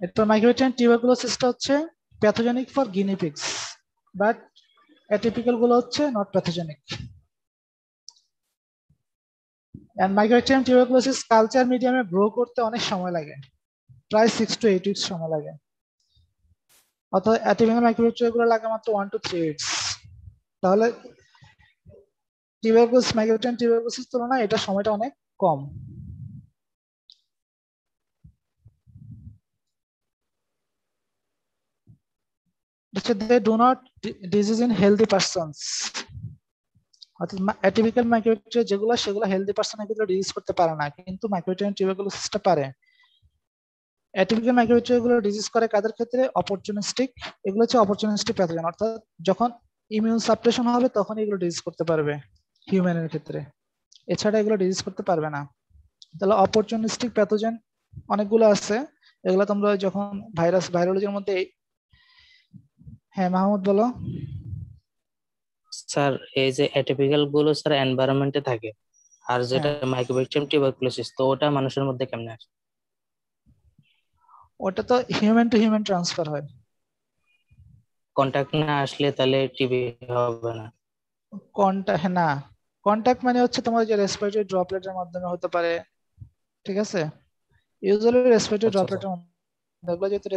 এরপর মাইক্রোব্যাকটেরিয়াম টিউবারকুলোসিসটা হচ্ছে pathogenic for guinea pigs, but atypical গুলো হচ্ছে not pathogenic. And mycobacterium tuberculosis culture মিডিয়ামে গ্রো করতে অনেক সময় লাগে, প্রায় 6 to 8 weeks সময় লাগে। অর্থাৎ অ্যাটিপিক্যাল মাইক্রোব্যাকটেরিয়া গুলো লাগে মাত্র 1 to 3 weeks। তাহলে টিউবারকুলোসিস মাইক্রোব্যাকটেরিয়াম টিউবারকুলোসিস তুলনায় এটা সময়টা অনেক কম। they do not disease in healthy persons, অর্থাৎ অ্যাটিপিক্যাল মাইক্রোব্যাকটেরিয়া যেগুলো সেগুলো হেলদি পার্সনের ক্ষেত্রে ডিজিজ করতে পারে না, কিন্তু মাইক্রোব্যাকটেরিয়াম টিউবারকুলোসিসটা পারে। অ্যাটিপিক্যাল মাইক্রোব্যাকটেরিয়া গুলো ডিজিজ করে কাদের ক্ষেত্রে? অপরচুনিস্টিক। এগুলো হচ্ছে অপরচুনিস্টিক প্যাথোজেন, অর্থাৎ যখন ইমিউন সাপ্রেশন হবে তখন এগুলো ডিজিজ করতে পারবে হিউম্যানের ক্ষেত্রে, এছাড়া এগুলো ডিজিজ করতে পারবে না। তাহলে অপরচুনিস্টিক প্যাথোজেন অনেকগুলো আছে, এগুলো তোমরা যখন ভাইরোলজির মধ্যে। হ্যাঁ মাহমুদ বলো। স্যার এই যে অ্যাটিপিক্যাল গুলো স্যার এনভায়রনমেন্টে থাকে, আর যেটা হ্যাঁ মাইক্রোব্যাকটেরিয়াম টিউবারকুলোসিস তো ওটা মানুষের মধ্যে কেমনে আসে? ওটা তো হিউম্যান টু হিউম্যান ট্রান্সফার হয়। কন্টাক্ট না আসলে তাহলে টিবি হবে না? কন্টাক্ট, হ্যাঁ না, কন্টাক্ট মানে হচ্ছে তোমার যে রেসপিরেটরি ড্রপলেটের মাধ্যমে হতে পারে, ঠিক আছে? ইউজুয়ালি রেসপিরেটরি আচ্ছা আচ্ছা। ড্রপলেটের মাধ্যমে, এগুলো যেহেতু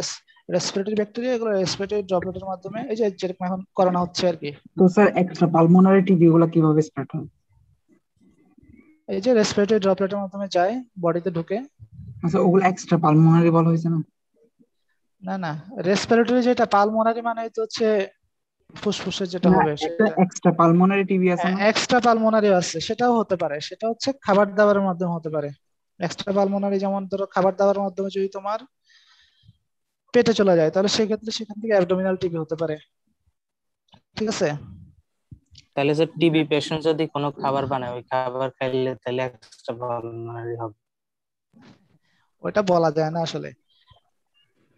রেসপিরেটরি ব্যাকটেরিয়া, এগুলো রেসপিরেটরি ড্রপলেটের মাধ্যমে, এই যে যেরকম এখন করোনা হচ্ছে আর কি, তো স্যার এক্সট্রা পালমোনারি টিবি গুলো কিভাবে স্টার্ট হয়? এই যে রেসপিরেটরি ড্রপলেটের মাধ্যমে যায় বডিতে ঢুকে। আচ্ছা, ওগুলো এক্সট্রা পালমোনারি বলা হয়েছে না? না না, রেসপিরেটরি যেটা, পালমোনারি মানে তো হচ্ছে ফুসফুসের যেটা না, হবে একটা সেটা। এক্সট্রা পালমোনারি টিবি আছে না? এক্সট্রা পালমোনারি আছে, সেটাও হতে পারে, সেটা হচ্ছে খাবার দাবারের মাধ্যমে হতে পারে। এক্সট্রা পালমোনারি যেমন ধরো খাবার দাবারের মাধ্যমে যদি তোমার পেটে চলে যায়, তাহলে সেক্ষেত্রে সেখান থেকে অ্যাবডোমিনাল টিবি হতে পারে, ঠিক আছে? তাহলে স্যার টিবি পেশেন্ট যদি কোনো খাবার বানায় ওই খাবার খাইলে তাহলে এক্সট্রা পালমোনারি হবে? ওটা বলা যায় না আসলে।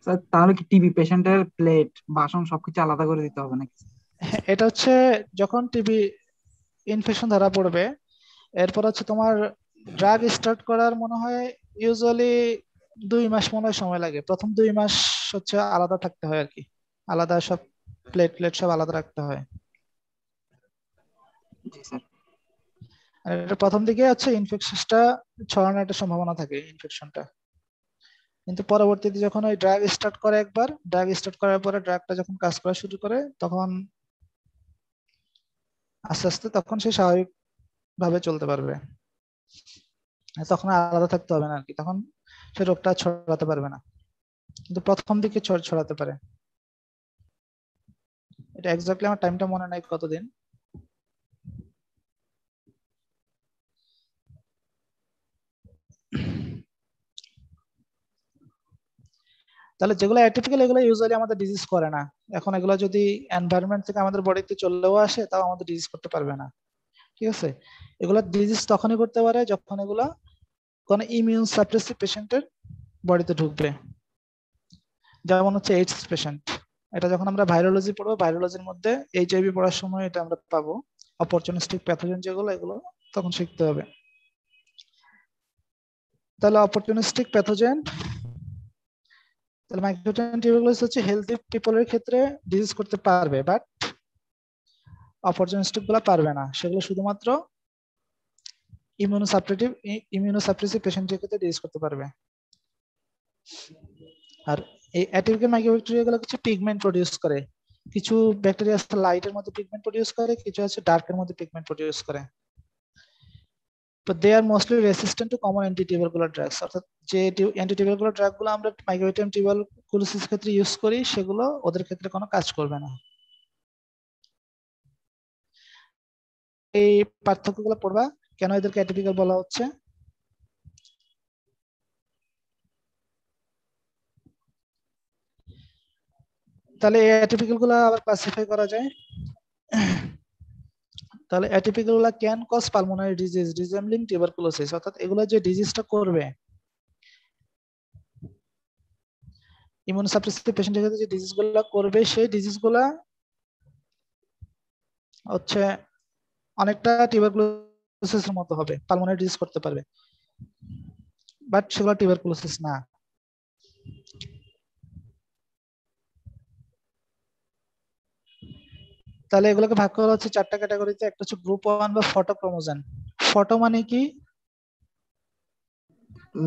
স্যার তাহলে কি টিবি পেশেন্টের প্লেট বাসন সবকিছু আলাদা করে দিতে হবে নাকি? এটা হচ্ছে যখন টিবি ইনফেকশন ধরা পড়বে, এরপর হচ্ছে তোমার ড্রাগ স্টার্ট করার মনে হয় ইউজুয়ালি 2 মাস মনে হয় সময় লাগে। প্রথম 2 মাস হচ্ছে আলাদা থাকতে হয় আর কি, আলাদা সব প্লেট সব আলাদা রাখতে হয়। জি স্যার। আর এটা প্রথম দিকে হচ্ছে ইনফেকশনটা ছড়ানোর একটা সম্ভাবনা থাকে ইনফেকশনটা, কিন্তু পরবর্তীতে যখন ওই ড্রাগ স্টার্ট করে, একবার ড্রাগ স্টার্ট করার পরে ড্রাগটা যখন কাজ করা শুরু করে, তখন আস্তে আস্তে তখন সে স্বাভাবিক ভাবে চলতে পারবে। আর তখন আর আলাদা থাকতে হবে না আর কি, তখন সে রোগটা ছড়াতে পারবে না, কিন্তু প্রথম দিকে ছড়াতে পারে। এটা এক্স্যাক্টলি আমার টাইমটা মনে নাই কতদিন। তাহলে যেগুলো অ্যাটিপিক্যাল, এগুলো ইউজুয়ালি আমাদের ডিজিজ করে না। এখন এগুলো যদি এনভায়রনমেন্ট থেকে আমাদের বডিতে চলেও আসে, তাও আমাদের ডিজিজ করতে পারবে না, ঠিক আছে? এগুলো ডিজিজ তখনই করতে পারে যখন এগুলা কোন ইমিউন সাপ্রেসিভ পেশেন্টের বডিতে ঢুকবে, যেমন হচ্ছে এইডস পেশেন্ট। এটা যখন আমরা ভাইরোলজি পড়বো, ভাইরোলজির মধ্যে এইচআইভি পড়ার সময় এটা আমরা পাবো, অপরচুনিস্টিক প্যাথোজেন যেগুলো, এগুলো তখন শিখতে হবে। তাহলে অপরচুনিস্টিক প্যাথোজেন, তাহলে মাইক্রোব্যাকটেরিয়াম টিউবারকুলোসিস হচ্ছে হেলদি পিপলের ক্ষেত্রে ডিজিজ করতে পারবে, বাট অপরচুনিস্টিক গুলো পারবে না, সেগুলো শুধুমাত্র ইমিউনোসাপ্রেসিভ পেশেন্টের ক্ষেত্রে ডিজিজ করতে পারবে। আর এই অ্যাটিপিক্যাল মাইক্রোব্যাকটেরিয়া গুলো কিছু পিগমেন্ট প্রডিউস করে, কিছু ব্যাকটেরিয়া আছে লাইটের মধ্যে পিগমেন্ট প্রডিউস করে, কিছু আছে ডার্কের মধ্যে পিগমেন্ট প্রডিউস করে। তো they are mostly resistant to common antitubercular drugs, অর্থাৎ যে অ্যান্টিটিউবারকুলার ড্রাগ গুলো আমরা মাইক্রোব্যাকটেরিয়াম টিউবারকুলোসিস ক্ষেত্রে ইউজ করি, সেগুলো ওদের ক্ষেত্রে কোনো কাজ করবে না। এই পার্থক্যগুলো পড়বা, কেন এদেরকে অ্যাটিপিক্যাল বলা হচ্ছে। তাহলে এই অ্যাটিপিক্যাল গুলো আবার ক্লাসিফাই করা যায়। তাহলে অ্যাটিপিক্যাল গুলো can cause pulmonary disease resembling tuberculosis, অর্থাৎ এগুলো যে ডিজিজটা করবে, ইমিউনোসাপ্রেসিভ পেশেন্টের ক্ষেত্রে যে ডিজিজগুলো করবে, সেই ডিজিজগুলো হচ্ছে অনেকটা টিউবারকুলোসিসের মতো হবে, পালমোনারি ডিজিজ করতে পারবে, বাট সেগুলো টিউবারকুলোসিস না। তাহলে এগুলোকে ভাগ করা হচ্ছে চারটা ক্যাটাগরিতে। একটা হচ্ছে গ্রুপ 1 বা ফটোক্রোমোজেন। ফটো মানে কি?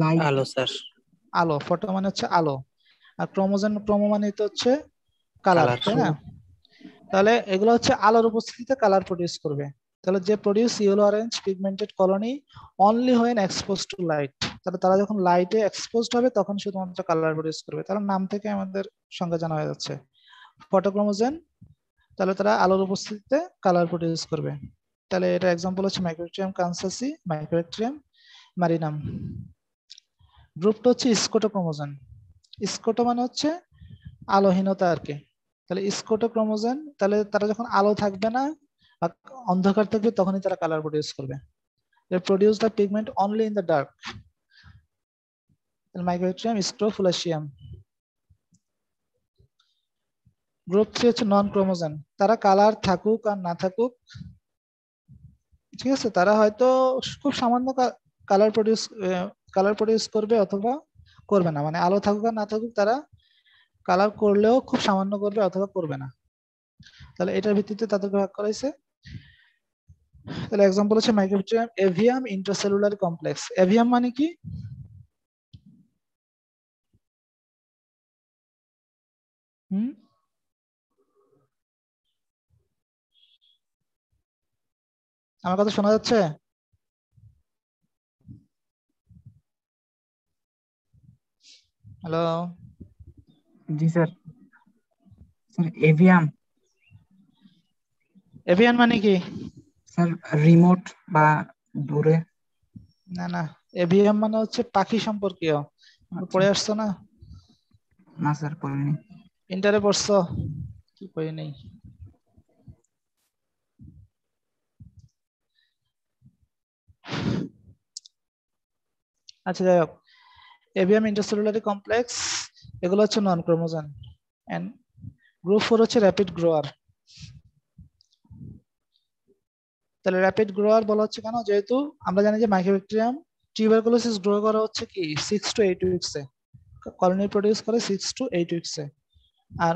লাইট। আলো স্যার। আলো। ফটো মানে হচ্ছে আলো। আর ক্রোমোজেন, ক্রোমো মানে তো হচ্ছে কালার, কালার। তাই না? তাহলে এগুলো হচ্ছে আলোর উপস্থিতিতে কালার প্রডিউস করবে। তাহলে যে produce yellow orange pigmented colony only when expose to light. তাহলে তারা যখন লাইটে এক্সপোজড হবে তখন শুধুমাত্র কালার প্রডিউস করবে। তার নাম থেকে আমাদের সংজ্ঞা জানা হয়ে যাচ্ছে ফটোক্রোমোজেন। তাহলে তারা আলোর উপস্থিতিতে কালার প্রডিউস করবে। তাহলে এটা এক্সাম্পল হচ্ছে মাইক্রোব্যাকটেরিয়াম কানসাসি, মাইক্রোব্যাকটেরিয়াম মারিনাম। গ্রুপটা হচ্ছে স্কোটোক্রোমোজেন। স্কোটো মানে হচ্ছে আলোহীনতা আর কি। তাহলে স্কোটোক্রোমোজেন, তাহলে তারা যখন আলো থাকবে না বা অন্ধকার থাকবে তখনই তারা কালার প্রডিউস করবে। They produce the pigment only in the dark. Mycobacterium Scrofulaceum. Group 3 হচ্ছে নন ক্রোমোজেন। তারা কালার থাকুক আর না থাকুক, ঠিক আছে, তারা হয়তো খুব সামান্য কালার প্রডিউস করবে অথবা করবে না। মানে আলো থাকুক আর না থাকুক তারা কালার করলেও খুব সামান্য করবে অথবা করবে না। তাহলে এটার ভিত্তিতে তাদেরকে ভাগ করা হয়েছে। তাহলে এক্সাম্পল হচ্ছে মাইক্রোব্যাকটেরিয়াম এভিয়াম ইন্ট্রাসেলুলার কমপ্লেক্স। এভিয়াম মানে কি? আমার কথা শোনা যাচ্ছে? হ্যালো? জি স্যার। স্যার এভিয়াম। এভিয়ান মানে কি? স্যার রিমোট বা দূরে। না না, এভিয়াম মানে হচ্ছে পাখি সম্পর্কীয়। আচ্ছা। পড়ে আসছো না? না স্যার পড়িনি। ইন্টারে পড়ছো? কি পড়ি নেই? আচ্ছা যাই হোক, এভিয়াম ইন্টারসেলুলারি কমপ্লেক্স এগুলো হচ্ছে নন ক্রোমোজেন। এন্ড গ্রুপ 4 হচ্ছে র্যাপিড গ্রোয়ার। তাহলে র্যাপিড গ্রোয়ার বলা হচ্ছে কেন? যেহেতু আমরা জানি যে মাইক্রোব্যাকটেরিয়াম টিউবারকুলোসিস গ্রো করা হচ্ছে কি 6 to 8 উইকসে, কলোনি প্রডিউস করে 6 to 8 উইকসে। আর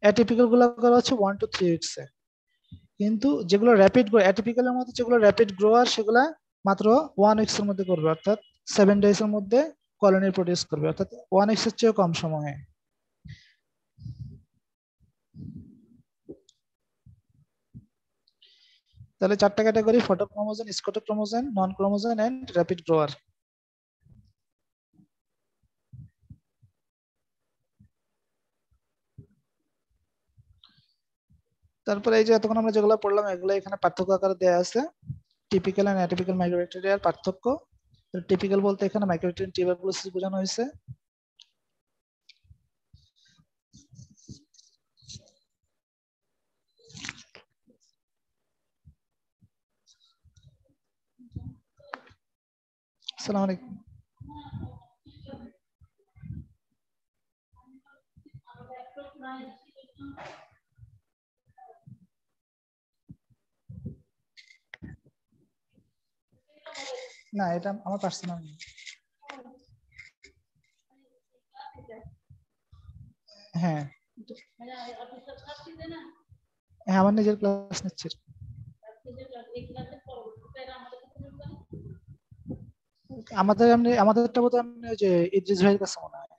অ্যাটিপিক্যাল গুলো করা হচ্ছে 1 to 3 উইকসে। কিন্তু যেগুলো র্যাপিড গ্রো, অ্যাটিপিক্যালের মধ্যে যেগুলো র্যাপিড গ্রোয়ার সেগুলা মাত্র 1 উইকস এর মধ্যে করবে, অর্থাৎ 7 ডেজ এর মধ্যে কলোনি প্রডিউস করবে, অর্থাৎ 1 উইকস এর চেয়েও কম সময়ে। তাহলে চারটা category: photochromogen, scotochromogen, non chromogen and rapid grower. তারপরে এই যে এতক্ষণ আমরা যেগুলো পড়লাম এগুলো এখানে পার্থক্য আকারে দেওয়া আছে। টিপিক্যাল এন্ড অ্যাটিপিক্যাল মাইক্রোব্যাকটেরিয়ার পার্থক্য। টিপিক্যাল বলতে এখানে মাইক্রোব্যাকটেরিয়াম টিউবারকুলোসিস বোঝানো হয়েছে। আসসালামু আলাইকুম। না, এটা আমার পার্সোনাল। হ্যাঁ হ্যাঁ, আমার নিজের ক্লাস নিচ্ছি। আমাদেরটা বোধহয় ওই যে ইদ্রিস ভাইয়ের কাছে মনে হয়।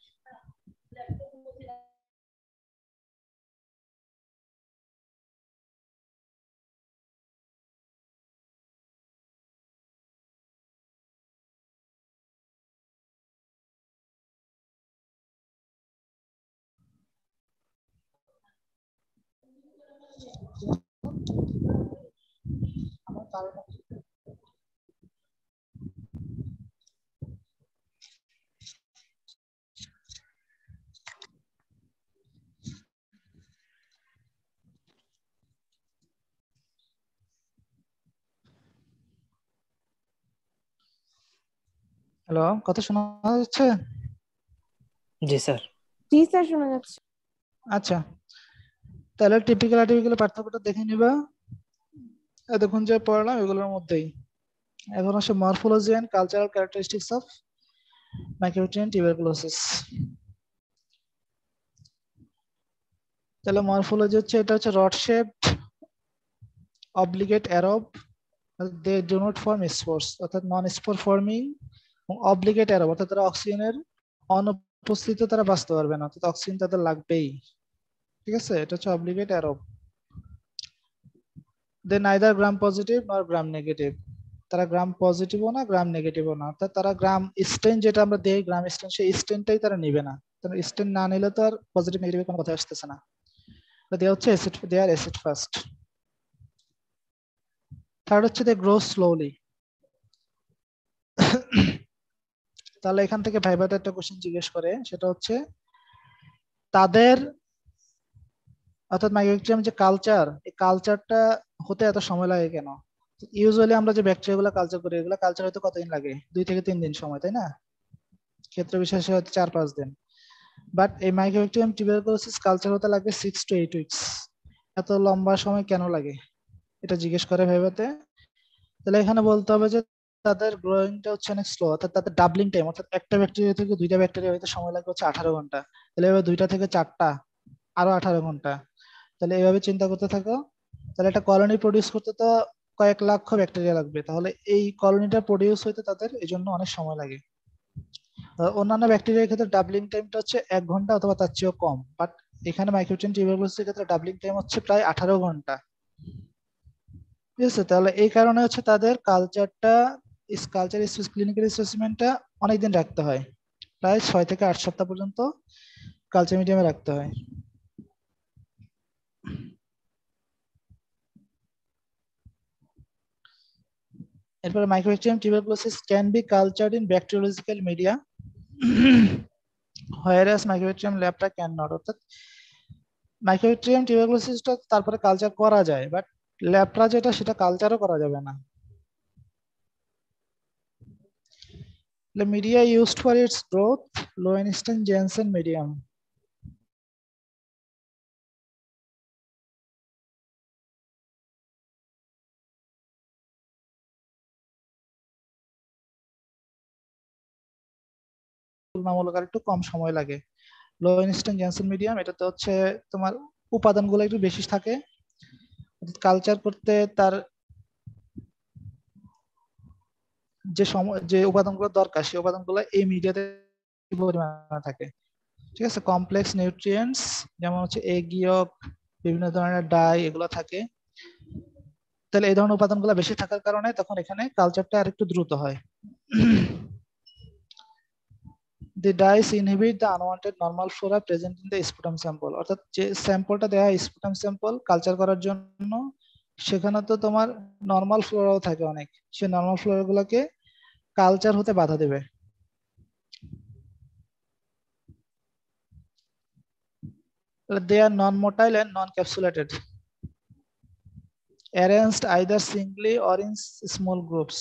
হ্যালো, কথা শোনা যাচ্ছে? জি স্যার। জি স্যার শোনা যাচ্ছে। আচ্ছা, তাহলে টিপিক্যাল অ্যাটিপিক্যাল পার্থক্যটা দেখে নিবা। এতক্ষণ যে পড়লাম এগুলোর মধ্যেই। এখন আসে morphology and cultural characteristics of Mycobacterium tuberculosis. তাহলে মরফোলজি হচ্ছে, এটা হচ্ছে rod shaped obligate aerobe, they do not form spores, অর্থাৎ non spore forming. Obligate aerobe অর্থাৎ তারা অক্সিজেনের অনুপস্থিতিতে তারা বাঁচতে পারবে না, অর্থাৎ অক্সিজেন তাদের লাগবেই। ঠিক আছে, এটা হচ্ছে অব্লিগেট অ্যারোব। দে নাইদার গ্রাম পজিটিভ নর গ্রাম নেগেটিভ, তারা গ্রাম পজিটিভও না গ্রাম নেগেটিভও না, অর্থাৎ তারা গ্রাম স্টেন যেটা আমরা দেই গ্রাম স্টেন, সেই স্টেনটাই তারা নিবে না। স্টেন না নিলে তো আর পজিটিভ নেগেটিভের কোনো কথা আসতেছে না। দেয়া হচ্ছে অ্যাসিড, দে আর অ্যাসিড ফার্স্ট। থার্ড হচ্ছে দে গ্রো স্লোলি। তাহলে এখান থেকে ভাইবাতে একটা কোশ্চেন জিজ্ঞেস করে, সেটা হচ্ছে তাদের অর্থাৎ মাইক্রোব্যাকটেরিয়াম যে কালচার, এই কালচারটা হতে এত সময় লাগে কেন? ইউজুয়ালি আমরা যে ব্যাকটেরিয়া গুলো কালচার করি, এগুলো কালচার হতে কতদিন লাগে? 2 থেকে 3 দিন সময়, তাই না? ক্ষেত্র বিশেষে হয়তো 4-5 দিন। বাট এই মাইক্রোব্যাকটেরিয়াম টিউবারকুলোসিস কালচার হতে লাগে 6 to 8 উইকস। এত লম্বা সময় কেন লাগে এটা জিজ্ঞেস করে ভাইবাতে। তাহলে এখানে বলতে হবে যে তাদের গ্রোয়িংটা হচ্ছে অনেক স্লো, অর্থাৎ তাদের ডাবলিং টাইম, অর্থাৎ একটা ব্যাকটেরিয়া থেকে 2টা ব্যাকটেরিয়া হইতে সময় লাগে হচ্ছে 18 ঘন্টা। তাহলে এভাবে 2টা থেকে 4টা আরো 18 ঘন্টা। তাহলে এইভাবে চিন্তা করতে থাকো। তাহলে একটা কলোনি প্রডিউস করতে তো কয়েক লক্ষ ব্যাকটেরিয়া লাগবে, তাহলে এই কলোনিটা প্রডিউস হইতে তাদের এই জন্য অনেক সময় লাগে। অন্যান্য ব্যাকটেরিয়ার ক্ষেত্রে ডাবলিং টাইমটা হচ্ছে 1 ঘন্টা অথবা তার চেয়েও কম, বাট এখানে মাইক্রোব্যাকটেরিয়াম টিউবারকুলোসিসের ক্ষেত্রে ডাবলিং টাইম হচ্ছে প্রায় 18 ঘন্টা। ঠিক আছে, তাহলে এই কারণে হচ্ছে তাদের কালচারটা কালচার ক্লিনিক্যাল স্পেসিমেনটা অনেকদিন রাখতে হয়, প্রায় 6 থেকে 8 সপ্তাহ পর্যন্ত কালচার মিডিয়ামে রাখতে হয়। এরপরে Mycobacterium tuberculosis can be cultured in bacteriological media whereas Mycobacterium ল্যাবটা ক্যান নট, অর্থাৎ মাইক্রোব্যাকটেরিয়াম টিউবারকুলোসিসটা তারপরে কালচার করা যায়, বাট ল্যাবটা যেটা সেটা কালচারও করা যাবে না। The media used for its growth, Lowenstein-Jansen medium. তুলনামূলক আর একটু কম সময় লাগে। লোয়েনস্টাইন-জনসন মিডিয়াম, এটাতে হচ্ছে তোমার উপাদানগুলো একটু বেশি থাকে, কালচার করতে তার যে উপাদানগুলো দরকার সেই উপাদানগুলো এই মিডিয়াতে পরিমাণে থাকে। ঠিক আছে, কমপ্লেক্স নিউট্রিয়েন্টস যেমন হচ্ছে এগ ইয়ক, বিভিন্ন ধরনের ডাই, এগুলো থাকে। তাহলে এই ধরনের উপাদানগুলো বেশি থাকার কারণে তখন এখানে কালচারটা আরেকটু দ্রুত হয়। The dyes inhibit the unwanted normal flora present in the sputum sample, অর্থাৎ যে স্যাম্পলটা দেওয়া হয় স্পুটাম স্যাম্পল কালচার করার জন্য, সেখানে তো তোমার নর্মাল ফ্লোরাও থাকে অনেক, সেই নর্মাল ফ্লোরা গুলোকে কালচার হতে বাধা দেবে। They are non-motile and non-capsulated, arranged either singly or in small groups.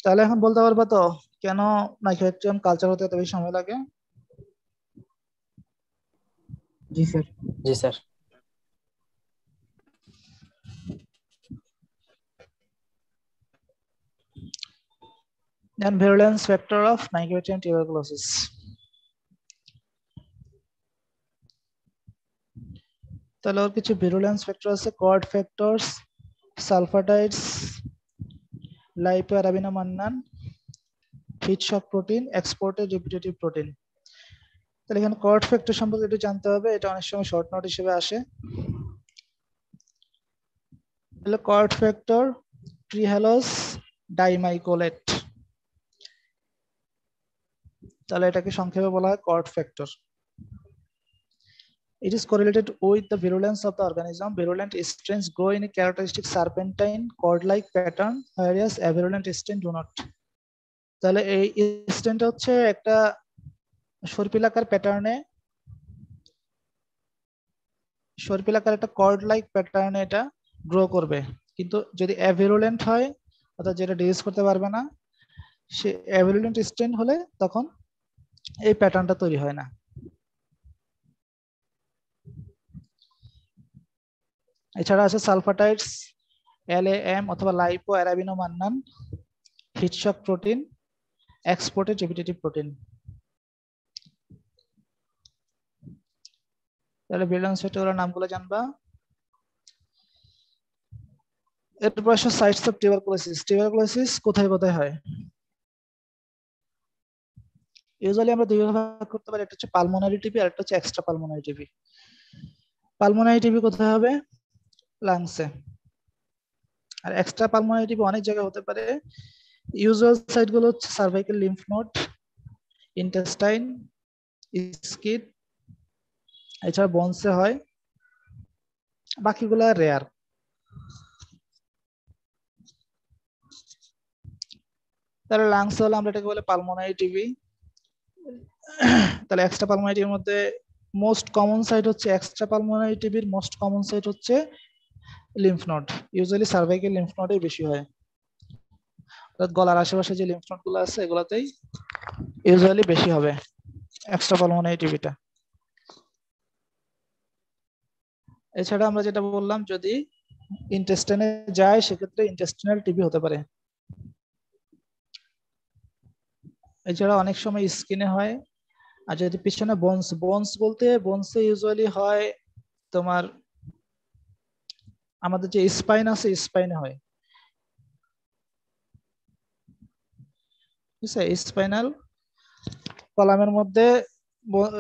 তাহলে এখন বলতে পারবা তো কেন মাইক্রোব্যাকটেরিয়াম কালচার হতে এত বেশি সময় লাগে? জি স্যার। জি sir. And virulence factor of Mycobacterium tuberculosis. তাহলে ওর কিছু ভিরুলেন্স ফ্যাক্টর আছে, cord factors, sulfatides, lipoarabinomannan, heat shock protein, exported repetitive protein. তাহলে এখানে কর্ড ফ্যাক্টর সম্পর্কে একটু জানতে হবে, এটা অনেক সময় শর্ট নোট হিসেবে আসে। তাহলে কর্ড ফ্যাক্টর ট্রিহ্যালোস ডাইমাইকোলেট, তাহলে এটাকে সংক্ষেপে বলা হয় cord factor. It is correlated with the virulence of the organism. Virulent strains grow in a characteristic serpentine cord-like pattern, whereas avirulent strains do not. তাহলে এই স্ট্রেনটা হচ্ছে একটা সর্পিলাকার প্যাটার্নে, সর্পিলাকার একটা কর্ড-লাইক প্যাটার্নে এটা গ্রো করবে, কিন্তু যদি অ্যাভিরুলেন্ট হয় অর্থাৎ যেটা ডিউস করতে পারবে না, সে অ্যাভিরুলেন্ট স্ট্রেন হলে তখন এই প্যাটার্নটা তৈরি হয় না। এছাড়া আছে সালফাটাইডস, LAM অথবা lipo অ্যারাবিনো Mannan, hit shock protein, exported repetitive protein. তাহলে ব্রেনডাউন সাইটগুলোর নামগুলো জানবা। এরপর আসো সাইটস অফ টিউবারকুলোসিস। টিউবারকুলোসিস কোথায় কোথায় হয়? ইউজুয়ালি আমরা দুই ভাগ করতে পারি, একটা হচ্ছে পালমোনারি টিবি আর একটা হচ্ছে extra pulmonary TB. Pulmonary TB কোথায় হবে? লাংসে। আর এক্সট্রা পালমোনারি টিবি অনেক জায়গায় হতে পারে। ইউজুয়াল সাইট গুলো হচ্ছে cervical lymph node, intestine, skin, এছাড়া বোনসে হয়, বাকিগুলা রেয়ার। তাহলে লাংস হলে আমরা এটাকে বলে পালমোনারি টিবি। তাহলে এক্সট্রা পালমোনারি টিবির মধ্যে মোস্ট কমন সাইট হচ্ছে, এক্সট্রা পালমোনারি টিবির মোস্ট কমন সাইট হচ্ছে lymph node. Usually cervical lymph নোডে বেশি হয়, অর্থাৎ গলার আশেপাশে যে লিম্ফ নোড গুলো আছে এগুলাতেই ইউজুয়ালি বেশি হবে এক্সট্রা পালমোনারি টিবিটা। এছাড়া আমরা যেটা বললাম, যদি ইন্টেস্টাইনে যায় সেক্ষেত্রে ইন্টেস্টিনাল টিবি হতে পারে। এছাড়া অনেক সময় স্কিনে হয়। আর যদি পিছনে বোনস, বোনস বলতে বোনসে ইউজুয়ালি হয় তোমার আমাদের যে স্পাইন আছে স্পাইনে হয়, ঠিক আছে? স্পাইনাল কলামের মধ্যে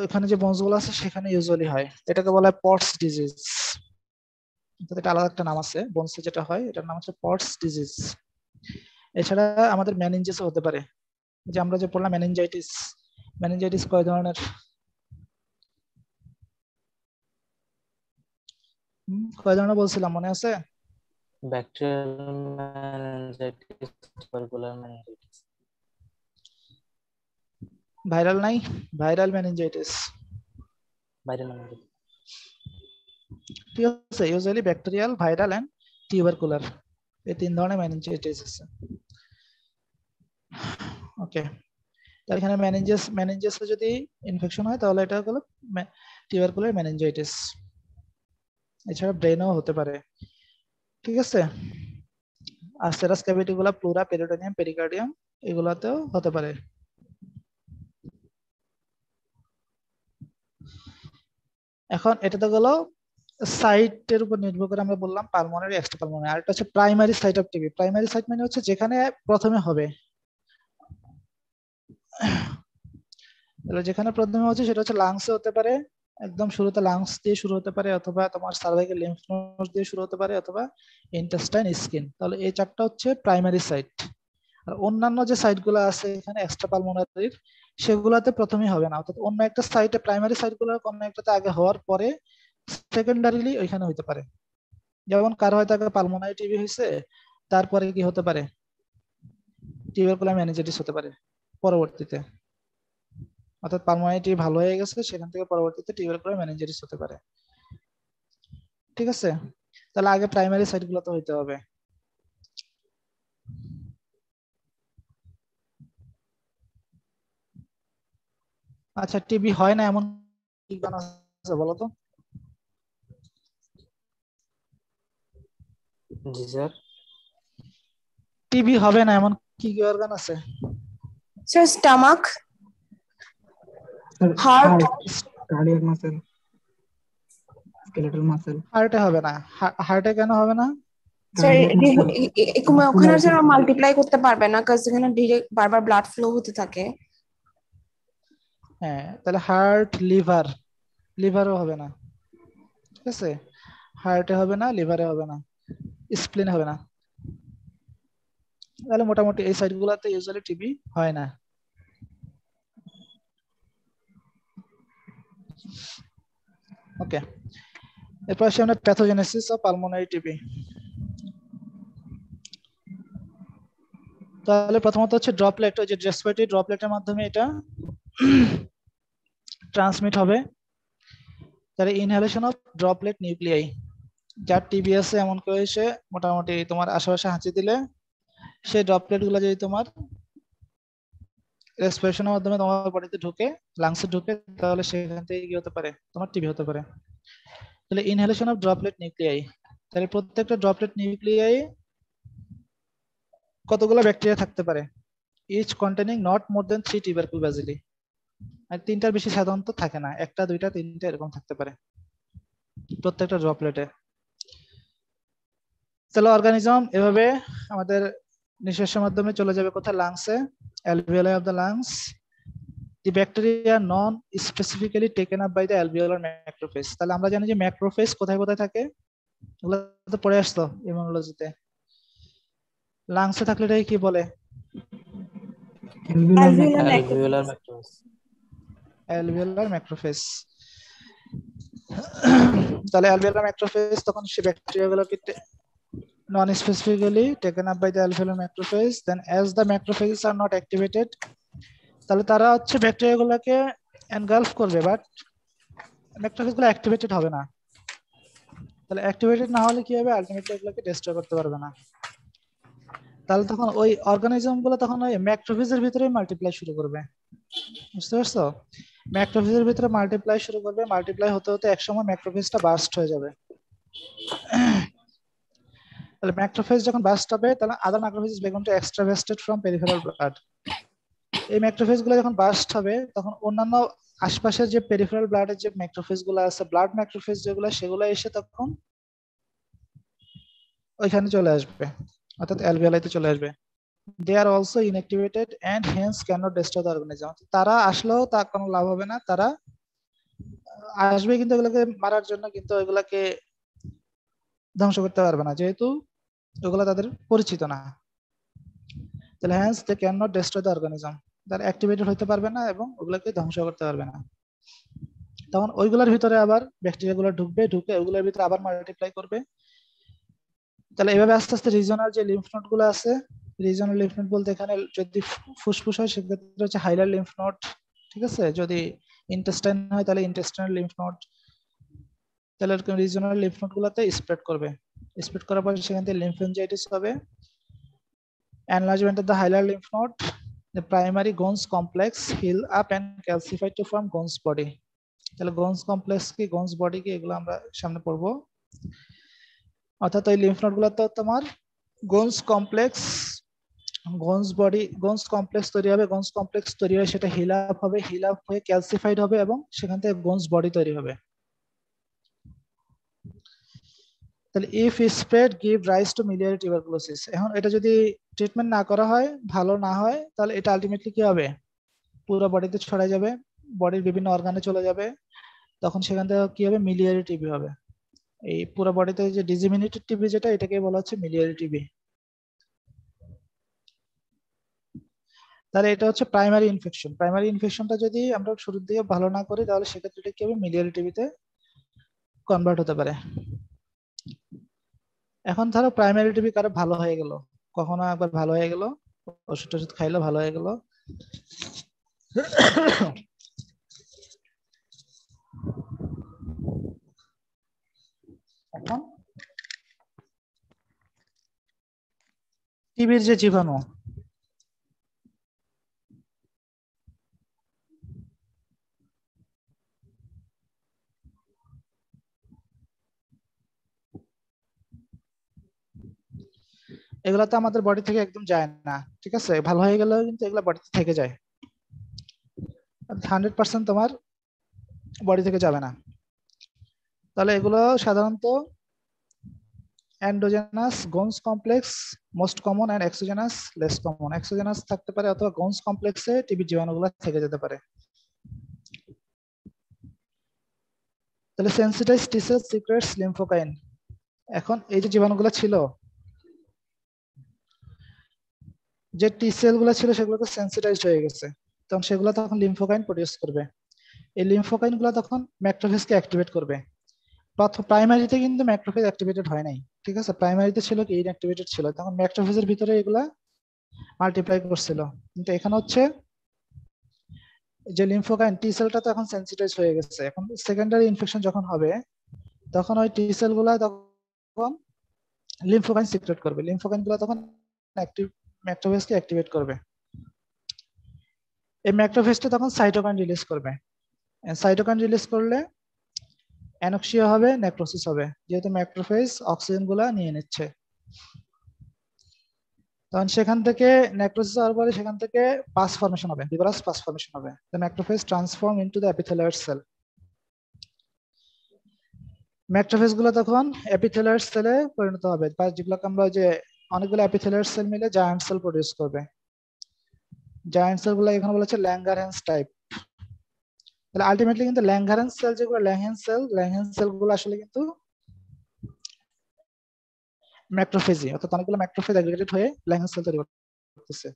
এখানে যে বোনস গুলো আছে সেখানে ইউজুয়ালি হয়। এটাকে বলা হয় পটস ডিজিজ। এটা আলাদা একটা নাম আছে, বোনসে যেটা হয় এটার নাম হচ্ছে পটস ডিজিজ। এছাড়া আমাদের মেনিনজাসও হতে পারে, যে আমরা যে পড়লাম মেনিনজাইটিস। মেনিনজাইটিস কয় ধরনের? কয় ধরনের বলছিলাম মনে আছে? Bacterial meningitis, tubercular meningitis. Viral নাই? Viral meningitis, viral meningitis. ঠিক আছে? Usually bacterial, viral and tubercular, এই তিন ধরনের মেনিনজাইটিস আছে। ওকে, তার এখানে মেনিনজাসে যদি ইনফেকশন হয় তাহলে এটা হলো টিউবারকুলার মেনিনজাইটিস। এছাড়া ব্রেনও হতে পারে, ঠিক আছে? আর সেরাস ক্যাভিটি গুলা প্লুরা, পেরিটোনিয়াম, পেরিকার্ডিয়াম এগুলাতেও হতে পারে। এখন এটা তো গেল সাইটের উপর নির্ভর করে আমরা বললাম পালমোনারি, এক্সট্রা পালমোনারি। আর একটা হচ্ছে primary site of TB. Primary site মানে হচ্ছে যেখানে প্রথমে হবে, যেখানে প্রথমে হচ্ছে সেটা হচ্ছে লাংসে হতে পারে, একদম শুরুতে লাংস দিয়ে শুরু হতে পারে, অথবা তোমার সার্ভাইকাল লিম্ফ নোড দিয়ে শুরু হতে পারে, অথবা ইন্টেস্টাইন, স্কিন। তাহলে এই চারটা হচ্ছে প্রাইমারি সাইট। আর অন্যান্য যে সাইট গুলো আছে এখানে এক্সট্রা পালমোনারির, সেগুলাতে প্রথমেই হবে না, অর্থাৎ অন্য একটা সাইটে, প্রাইমারি সাইট গুলো কোনো একটাতে আগে হওয়ার পরে সেকেন্ডারিলি ওইখানে হইতে পারে। যেমন কারো হয়তো আগে পালমোনারি টিবি হয়েছে, তারপরে কি হতে পারে? টিউবারকুলার মেনিনজাইটিস হতে পারে পরবর্তীতে, অর্থাৎ পালমোনারি টিবি ভালো হয়ে গেছে, সেখান থেকে পরবর্তীতে টিউবারকুলার মেনিনজাইটিস হতে পারে, ঠিক আছে? তাহলে আগে প্রাইমারি সাইট গুলোতে হইতে হবে। আচ্ছা, টিবি হয় না এমন কি কারণ আছে বলো তো? জি স্যার। টিবি হবে না এমন কি কি অর্গান আছে? Sir stomach, heart, cardiac muscle, skeletal muscle. হার্টে হবে না। হার্টে কেন হবে না? স্যার ওখানে স্যার মাল্টিপ্লাই করতে পারবে না, কারণ এখানে ডিরেক্ট বারবার ব্লাড ফ্লো হতে থাকে। হ্যাঁ, তাহলে হার্ট, লিভার, লিভারও হবে না, ঠিক আছে? হার্টে হবে না, লিভারে হবে না, স্প্লিনে হবে না। তাহলে মোটামুটি এই সাইট গুলাতে ইউজুয়ালি টিবি হয় না। ওকে, এরপর আসি আমরা প্যাথোজেনেসিস অফ পালমোনারি টিবি। তাহলে প্রথমত হচ্ছে ড্রপলেট, ওই যে রেসপিরেটরি ড্রপলেটের মাধ্যমে এটা ট্রান্সমিট হবে। তাহলে ইনহেলেশন অফ ড্রপলেট নিউক্লিয়াই, যার টিবি আছে এমন কেউ এসে মোটামুটি তোমার আশেপাশে হাঁচি দিলে সেই ড্রপলেট গুলো যদি তোমার রেসপিরেশনের মাধ্যমে তোমার বডিতে ঢুকে, লাংসে ঢুকে, তাহলে সেখান থেকে কি হতে পারে? তোমার টিবি হতে পারে। তাহলে ইনহেলেশন অফ ড্রপলেট নিউক্লিয়াই, তাহলে প্রত্যেকটা ড্রপলেট নিউক্লিয়াই কতগুলো ব্যাকটেরিয়া থাকতে পারে? Each containing not more than 3 tubercle bacilli. আর তিনটার বেশি সাধারণত থাকে না, একটা দুইটা তিনটা এরকম থাকতে পারে প্রত্যেকটা ড্রপলেটে। তাহলে অর্গানিজম এভাবে আমাদের নিঃশ্বাসের মাধ্যমে চলে যাবে কোথায়? লাংসে, alveoli of the lungs. The bacteria non specifically taken up by the alveolar macrophage. তাহলে আমরা জানি যে ম্যাক্রোফেজ কোথায় কোথায় থাকে, এগুলো তো পড়ে আসতো ইমিউনোলজিতে। লাংসে থাকলে এটাকে কি বলে? Alveolar macrophage. alveolar macrophage। তাহলে alveolar macrophage তখন সেই ব্যাকটেরিয়াগুলোকে non specifically taken up by the alveolar macrophage. Then as the macrophages are not activated, তাহলে তারা হচ্ছে ব্যাকটেরিয়াগুলোকে এনগালফ করবে, বাট ম্যাক্রোফেজগুলো অ্যাক্টিভেটেড হবে না। তাহলে অ্যাক্টিভেটেড না হলে কি হবে? আলটিমেটলি এগুলোকে ডিস্ট্রয় করতে পারবে না। তাহলে তখন ওই অর্গানিজমগুলো তখন ওই ম্যাক্রোফেজের ভিতরে মাল্টিপ্লাই শুরু করবে। বুঝতে পারছো? ম্যাক্রোফেজের ভিতরে মাল্টিপ্লাই শুরু করবে, মাল্টিপ্লাই হতে হতে একসময় ম্যাক্রোফেজটা বার্স্ট হয়ে যাবে। তাহলে ম্যাক্রোফেজ যখন বার্স্ট হবে, তাহলে other macrophage began to extravasated from peripheral blood. এই ম্যাক্রোফেজগুলো যখন বার্স্ট হবে, তখন অন্যান্য আশপাশের যে পেরিফেরাল ব্লাডের যে ম্যাক্রোফেজগুলো আছে, ব্লাড ম্যাক্রোফেজ যেগুলো, সেগুলো এসে তখন ওইখানে চলে আসবে, অর্থাৎ অ্যালভিওলাইতে চলে আসবে। They are also inactivated and hence can not destroy the organism. তারা আসলেও তার কোনো লাভ হবে না, তারা আসবে কিন্তু এগুলোকে মারার জন্য, কিন্তু এগুলাকে ধ্বংস করতে পারবে না, যেহেতু ওগুলো তাদের পরিচিত না। তাহলে hence they can not destroy the organism, তারা অ্যাক্টিভেটেড হতে পারবে না এবং ওগুলোকে ধ্বংস করতে পারবে না। তখন ওইগুলোর ভিতরে আবার ব্যাকটেরিয়াগুলো ঢুকবে, ঢুকে ওগুলোর ভিতরে আবার মাল্টিপ্লাই করবে। তাহলে এভাবে আস্তে আস্তে রিজনাল যে লিম্ফ নোড গুলো আছে, রিজনাল লিম্ফ নোড বলতে এখানে যদি ফুসফুস হয় সেক্ষেত্রে হচ্ছে হাইলার লিম্ফ নোড, ঠিক আছে? যদি ইন্টেস্টাইন হয় তাহলে ইন্টেস্টাইনাল লিম্ফ নোড। তাহলে এরকম রিজনাল লিম্ফ নোড গুলোতে স্প্রেড করবে, স্প্রেড করার পর সেখান থেকে লিম্ফেঞ্জাইটিস হবে, enlargement of the hilar lymph node, the primary Gons complex heal up and calcify to form Gons body. তাহলে Gons complex কি, Gons body কি, এগুলো আমরা সামনে পড়বো। অর্থাৎ ওই লিম্ফ নোড গুলো তো তোমার Gons complex, Gons body, Gons complex তৈরি হবে, Gons complex তৈরি হয়ে সেটা হিল আপ হবে, হিল আপ হয়ে ক্যালসিফাইড হবে এবং সেখান থেকে Gons body তৈরি হবে। তাহলে if spread give rise to miliary tuberculosis. এখন এটা যদি ট্রিটমেন্ট না করা হয়, ভালো না হয়, তাহলে এটা আলটিমেটলি কি হবে? পুরো বডিতে ছড়ায় যাবে, বডির বিভিন্ন অর্গানে চলে যাবে, তখন সেখান থেকে কি হবে? মিলিয়ারি টিবি হবে। এই পুরো বডিতে যে ডিসেমিনেটেড টিবি যেটা, এটাকে বলা হচ্ছে মিলিয়ারি টিবি। তাহলে এটা হচ্ছে প্রাইমারি ইনফেকশন। প্রাইমারি ইনফেকশনটা যদি আমরা শুরুর দিকে ভালো না করি, তাহলে সেক্ষেত্রে এটা কি হবে? মিলিয়ারি টিবিতে কনভার্ট হতে পারে। এখন ধরো প্রাইমারি টিবি কারো ভালো হয়ে গেল, কখনো একবার ভালো হয়ে গেল, ওষুধ টষুধ খাইলো, ভালো হয়ে গেল, এখন টিবির যে জীবাণু, এগুলা তো আমাদের বডি থেকে একদম যায় না, ঠিক আছে? ভালো হয়ে গেলেও কিন্তু এগুলা বডিতে থেকে যায়, 100% তোমার বডি থেকে যাবে না। তাহলে এগুলো সাধারণত endogenous Ghon's complex most common and exogenous less common. Exogenous থাকতে পারে অথবা গোনস কমপ্লেক্সে টিবি জীবাণুগুলো থেকে যেতে পারে। তাহলে সেন্সিটাইজ টি সেল সিক্রেটস লিম্ফোকাইন। এখন এই যে জীবাণুগুলো ছিল, যে টি সেল গুলো ছিল সেগুলো তো সেন্সিটাইজড হয়ে গেছে, তখন সেগুলো তখন লিম্ফোকাইন প্রডিউস করবে। এই লিম্ফোকাইন গুলো তখন ম্যাক্রোফেজকে অ্যাক্টিভেট করবে। প্রাইমারিতে কিন্তু ম্যাক্রোফেজ অ্যাক্টিভেটেড হয় নাই, ঠিক আছে? প্রাইমারিতে ছিল কি, ইনঅ্যাক্টিভেটেড ছিল, তখন ম্যাক্রোফেজের ভিতরে এগুলা মাল্টিপ্লাই করছিল। কিন্তু এখানে হচ্ছে যে লিম্ফোকাইন টি সেলটা তো এখন সেন্সিটাইজ হয়ে গেছে, এখন সেকেন্ডারি ইনফেকশন যখন হবে তখন ওই টি সেল গুলা তখন লিম্ফোকাইন সিক্রেট করবে, লিম্ফোকাইন গুলা তখন অ্যাক্টিভ ম্যাক্রোফেজকে অ্যাক্টিভেট করবে। এই ম্যাক্রোফেজটা তখন সাইটোকাইন রিলিজ করবে, সাইটোকাইন রিলিজ করলে অ্যানক্সিয়া হবে, নেক্রোসিস হবে, যেহেতু ম্যাক্রোফেজ অক্সিজেন গুলা নিয়ে নিচ্ছে। তখন সেখান থেকে নেক্রোসিস হওয়ার পরে সেখান থেকে পাস ফর্মেশন হবে, ভিগারাস পাস ফর্মেশন হবে। The macrophage transform into the epithelial cell. Macrophage গুলো তখন এপিথেলিয়াল সেলে পরিণত হবে, বা যেগুলোকে আমরা যে অনেকগুলো এপিথেলিয়াল সেল মিলে জায়ান্ট সেল প্রডিউস করবে। জায়ান্ট সেল গুলো এখানে বলা হচ্ছে ল্যাঙ্গারহ্যান্স টাইপ। তাহলে আলটিমেটলি কিন্তু ল্যাঙ্গারহ্যান্স সেল যেগুলো, ল্যাঙ্গহ্যান্স সেল গুলো আসলে কিন্তু ম্যাক্রোফেজি, অর্থাৎ অনেকগুলো ম্যাক্রোফেজ অ্যাগ্রিগেটেড হয়ে ল্যাঙ্গহ্যান্স সেল তৈরি করতেছে।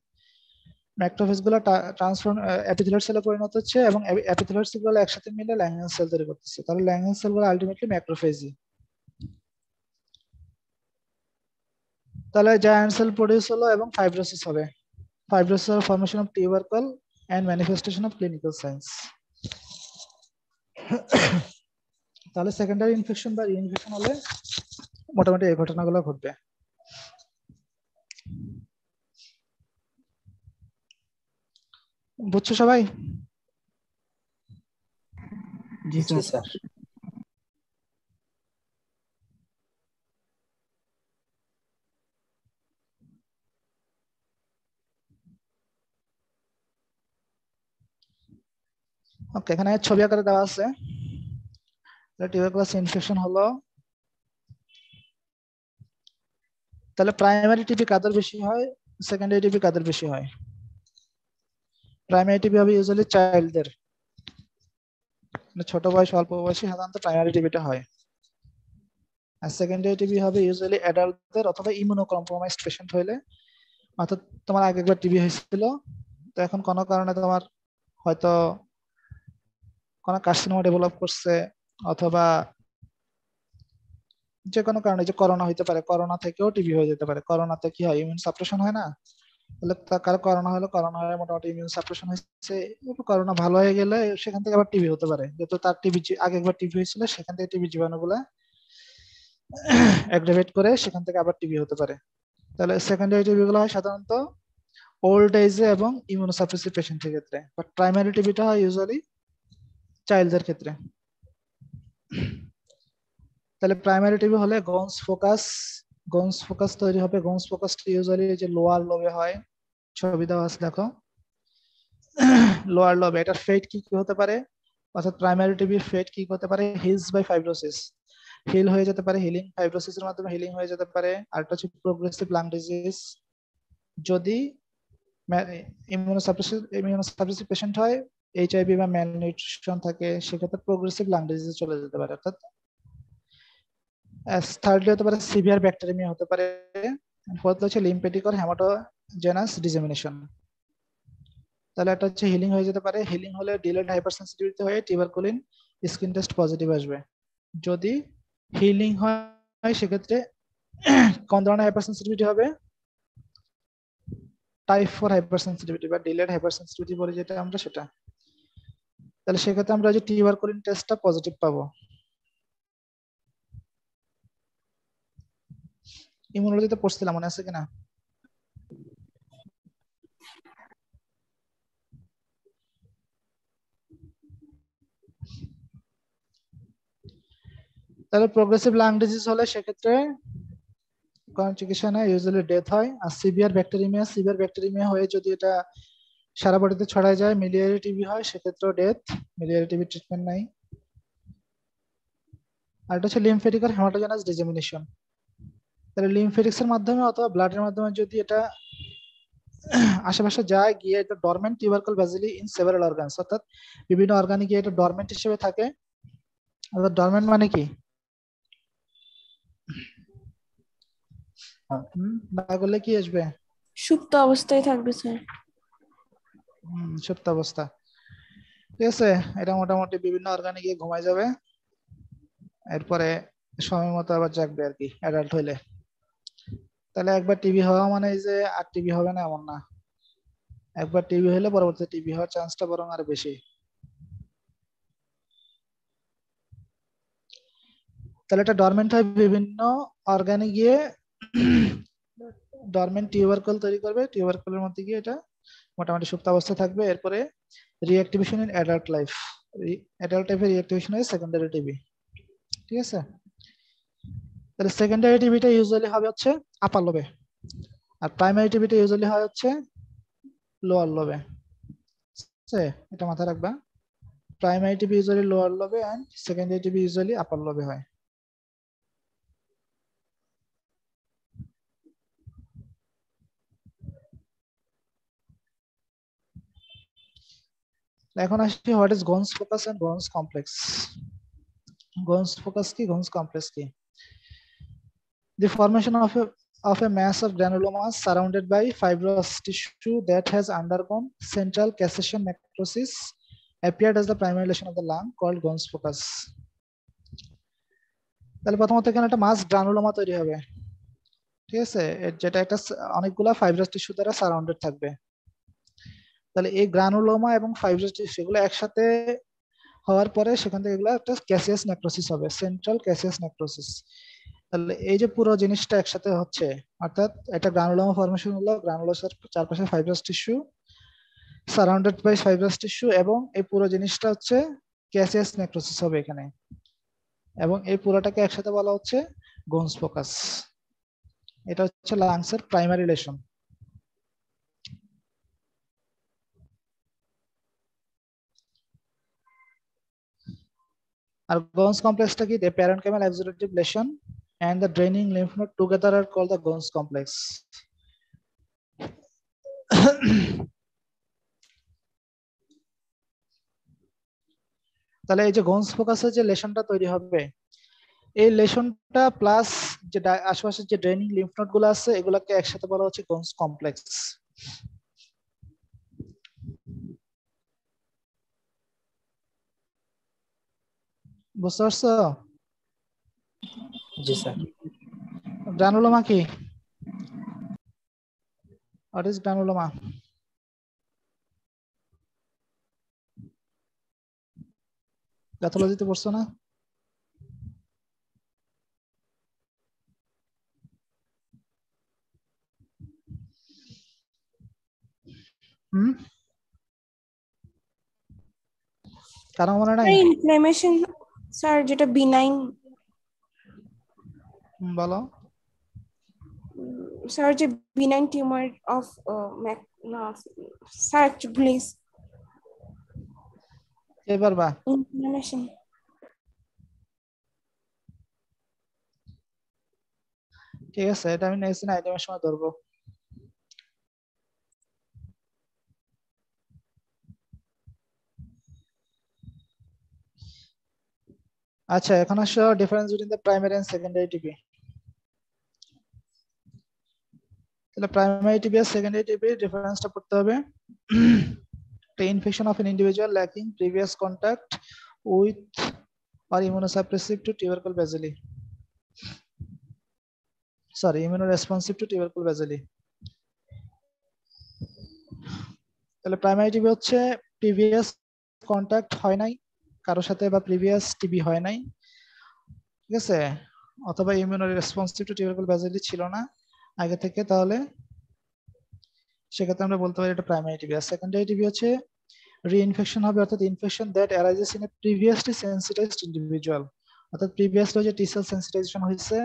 ম্যাক্রোফেজ গুলো ট্রান্সফর্ম এপিথেলিয়াল সেলে পরিণত হচ্ছে এবং এপিথেলিয়াল সেল গুলো একসাথে মিলে ল্যাঙ্গহ্যান্স সেল তৈরি করতেছে। তাহলে ল্যাঙ্গহ্যান্স সেল গুলো আলটিমেটলি ম্যাক্রোফেজি। তাহলে জায়ান্ট সেল প্রডিউস হলো এবং ফাইব্রোসিস হবে। ফাইব্রোসিস আর formation of tubercle and manifestation of clinical signs. তাহলে সেকেন্ডারি ইনফেকশন বা রিইনফেকশন হলে মোটামুটি এই ঘটনাগুলো ঘটবে। বুঝছো সবাই? জি জি স্যার। স্যার। ওকে, এখানে ছবি আকারে দেওয়া আছে। টিউবারকুলাস ইনফেকশন হলো, তাহলে প্রাইমারি টিবি কাদের বেশি হয়, সেকেন্ডারি টিবি কাদের বেশি হয়? প্রাইমারি টিবি হবে ইউজুয়ালি চাইল্ডদের, ছোট বয়স অল্প বয়সী সাধারণত প্রাইমারি টিবিটা হয়। আর সেকেন্ডারি টিবি হবে ইউজুয়ালি অ্যাডাল্টদের অথবা ইমিউনো কম্প্রোমাইজড পেশেন্ট হইলে, অর্থাৎ তোমার আগে একবার টিবি হয়েছিল, তো এখন কোনো কারণে তোমার হয়তো কোনো কার্সিনোমা ডেভেলপ করছে, অথবা যে কোনো কারণে, যে করোনা হইতে পারে, করোনা থেকেও টিবি হয়ে যেতে পারে। করোনাতে কি হয়, ইমিউন সাপ্রেশন হয় না? তাহলে কারো করোনা হলো, করোনা হয়ে মোটামুটি ইমিউন সাপ্রেশন হয়েছে, করোনা ভালো হয়ে গেলে সেখান থেকে আবার টিবি হতে পারে, যেহেতু তার টিবি আগে একবার টিবি হয়েছিল, সেখান থেকে টিবি জীবাণুগুলা অ্যাগ্রেভেট করে সেখান থেকে আবার টিবি হতে পারে। তাহলে সেকেন্ডারি টিবি গুলো হয় সাধারণত ওল্ড এজে এবং ইমিউনোসাপ্রেসিভ পেশেন্টের ক্ষেত্রে, বাট প্রাইমারি টিবিটা হয় ইউজুয়ালি চাইল্ডদের ক্ষেত্রে। তাহলে প্রাইমারি টিবি হলে গনস ফোকাস তৈরি হবে। গনস ফোকাস ইউজুয়ালি যে লোয়ার লোবে হয়, ছবি দেওয়া আছে দেখো, লোয়ার লোবে। এটার ফেট কি কি হতে পারে, অর্থাৎ প্রাইমারি টিবির ফেট কি হতে পারে? হিলস বাই ফাইব্রোসিস, হিল হয়ে যেতে পারে, হিলিং ফাইব্রোসিসের মাধ্যমে হিলিং হয়ে যেতে পারে। আরেকটা হচ্ছে প্রোগ্রেসিভ লাং ডিজিজ, যদি ইমিউনোসাপ্রেসিভ পেশেন্ট হয়, এইচআইভি বা ম্যালনিউট্রিশন থাকে, সেক্ষেত্রে প্রোগ্রেসিভ লাং ডিজিজ চলে যেতে পারে। অর্থাৎ থার্ডলি হতে পারে সিভিয়ার ব্যাকটেরিমিয়া হতে পারে। ফোর্থ হচ্ছে লিম্ফেটিক অর হেমাটোজেনাস ডিসেমিনেশন। তাহলে একটা হচ্ছে হিলিং হয়ে যেতে পারে। হিলিং হলে ডিলেড হাইপারসেনসিটিভিটি হয়ে টিউবারকুলিন স্কিন টেস্ট পজিটিভ আসবে। যদি হিলিং হয় সেক্ষেত্রে কোন ধরনের হাইপারসেনসিটিভিটি হবে? টাইপ 4 হাইপারসেনসিটিভিটি বা ডিলেড হাইপারসেনসিটিভিটি বলে যেটা আমরা, সেটা। তাহলে সেক্ষেত্রে আমরা যে টিউবারকুলিন টেস্টটা পজিটিভ পাবো। ইমিউনোলজিতে পড়ছিলাম, মনে আছে কিনা? তাহলে প্রোগ্রেসিভ লাং ডিজিজ হলে সেক্ষেত্রে কোন চিকিৎসা নেই, ইউজুয়ালি ডেথ হয়। আর সিভিয়ার ব্যাকটেরিমিয়া হয়ে যদি এটা সারা বডিতে ছড়ায় যায়, মিলিয়ারি টিবি হয়, সেক্ষেত্রেও ডেথ, মিলিয়ারি টিবি ট্রিটমেন্ট নাই। আর এটা হচ্ছে লিম্ফেটিক আর হেমাটোজেনাস ডিসেমিনেশন। তাহলে লিম্ফেটিক্স এর মাধ্যমে অথবা ব্লাডের মাধ্যমে যদি এটা আশেপাশে যায়, গিয়ে এটা dormant tubercle bacilli in several organs, অর্থাৎ বিভিন্ন অর্গানে গিয়ে এটা ডরমেন্ট হিসেবে থাকে। অর্থাৎ ডরমেন্ট মানে কি? না করলে কি আসবে? সুপ্ত অবস্থায় থাকবে স্যার। সুপ্ত অবস্থা, ঠিক আছে। এটা মোটামুটি বিভিন্ন অর্গানে গিয়ে ঘুমায় যাবে, এরপরে সময় মতো আবার জাগবে আর কি, অ্যাডাল্ট হইলে। তাহলে একবার টিবি হওয়া মানে এই যে আর টিবি হবে না এমন না। একবার টিবি হলে পরবর্তীতে টিবি হওয়ার চান্সটা বরং আরো বেশি। তাহলে এটা ডরমেন্ট হয় বিভিন্ন অর্গানে গিয়ে, ডরমেন্ট টিউবারকুল তৈরি করবে, টিউবারকুলের মধ্যে গিয়ে এটা মোটামুটি সুপ্ত অবস্থায় থাকবে। এরপরে reactivation in adult life, adult লাইফে রিঅ্যাক্টিভেশন হয় সেকেন্ডারি টিবি, ঠিক আছে। তাহলে সেকেন্ডারি টিবিটা ইউজুয়ালি হবে হচ্ছে আপার লোবে। আর প্রাইমারি টিবিটা ইউজুয়ালি হয় হচ্ছে লোয়ার লোবে। এটা মাথায় রাখবা, প্রাইমারি টিবি ইউজুয়ালি লোয়ার লোবে and secondary TB usually upper লোবে হয়। এখন আসি what is Ghon's focus and Ghon's complex. Ghon's focus কি, গোন্স কমপ্লেক্স কি? The formation of a mass of granulomas surrounded by fibrous tissue that has undergone central cassation necrosis appeared as the primary lesion of the lung called Gons focus. তাহলে প্রথমত এখানে একটা মাস granuloma তৈরি হবে, ঠিক আছে, যেটা একটা অনেকগুলা ফাইব্রাস টিস্যু দ্বারা সারাউন্ডেড থাকবে। তাহলে এই গ্রানুলোমা এবং ফাইব্রাস টিস্যু এগুলো একসাথে হওয়ার পরে সেখান থেকে এগুলো একটা ক্যাসিয়াস নেক্রোসিস হবে, সেন্ট্রাল ক্যাসিয়াস নেক্রোসিস। তাহলে এই যে পুরো জিনিসটা একসাথে হচ্ছে, অর্থাৎ একটা গ্রানুলোমা ফর্মেশন হলো, গ্রানুলোসার চারপাশে fibrous tissue surrounded by fibrous tissue, এবং এই পুরো জিনিসটা হচ্ছে ক্যাসিয়াস নেক্রোসিস হবে এখানে, এবং এই পুরোটাকে একসাথে বলা হচ্ছে গোন্স ফোকাস। এটা হচ্ছে লাংসের প্রাইমারি লেশন। আর গোন্স কমপ্লেক্সটা কি? The parenchymal exudative lesion and the draining lymph node together are called the Gons complex. তাহলে এই যে গোন্স ফোকাসের যে লেশনটা তৈরি হবে, এই লেশনটা প্লাস যে আশেপাশে যে ড্রেনিং লিম্ফ নোড গুলো আছে এগুলাকে একসাথে বলা হচ্ছে গোন্স কমপ্লেক্স। বুঝতে পারছো? জি স্যার। গ্রানুলোমা কি? What is granuloma? প্যাথোলজিতে পড়ছো না? কারণ মনে নাই? ইনফ্লামেশন স্যার, যেটা বিনাইন। বলো স্যার, যে benign tumour of sir please এবার বা ইনফ্লামেশন। ঠিক আছে, এটা আমি নেক্সট দিন আইটেমের সময় ধরবো। আচ্ছা, এখন আসো difference between the primary and secondary TB. তাহলে প্রাইমারি টিবি আর সেকেন্ডারি টিবি ডিফারেন্সটা পড়তে হবে। The infection of an individual lacking previous contact with or immunosuppressive to tubercle bacilli. Sorry, immunoresponsive to tubercle bacilli. তাহলে প্রাইমারি টিবি হচ্ছে previous contact হয় নাই কারোর সাথে, বা প্রিভিয়াস টিবি হয় নাই, ঠিক আছে, অথবা ইমিউনোরেসপন্সিভ টু টিউবারকুল ব্যাসিলি ছিল না আগে থেকে, তাহলে সেক্ষেত্রে আমরা বলতে পারি এটা প্রাইমারি টিবি। আর সেকেন্ডারি টিবি হচ্ছে রিইনফেকশন হবে, অর্থাৎ infection that arises in a previously sensitized individual, অর্থাৎ প্রিভিয়াসলি যে টি সেল সেন্সিটাইজেশন হয়েছে,